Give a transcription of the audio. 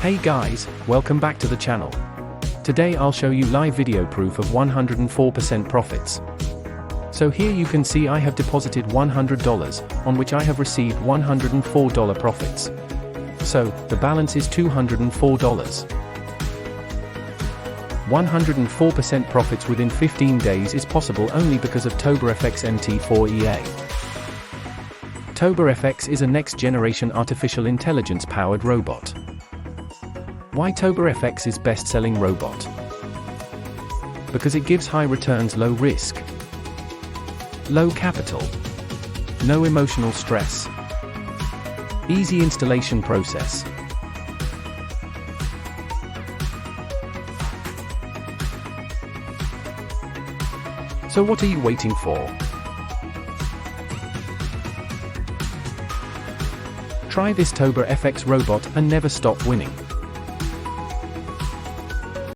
Hey guys, welcome back to the channel. Today I'll show you live video proof of 104% profits. So here you can see I have deposited $100, on which I have received $104 profits. So, the balance is $204. 104% profits within 15 days is possible only because of ToborFX MT4EA. ToborFX is a next-generation artificial intelligence-powered robot. Why ToborFX is best-selling robot? Because it gives high returns, low risk, low capital, no emotional stress, easy installation process. So what are you waiting for? Try this ToborFX robot and never stop winning.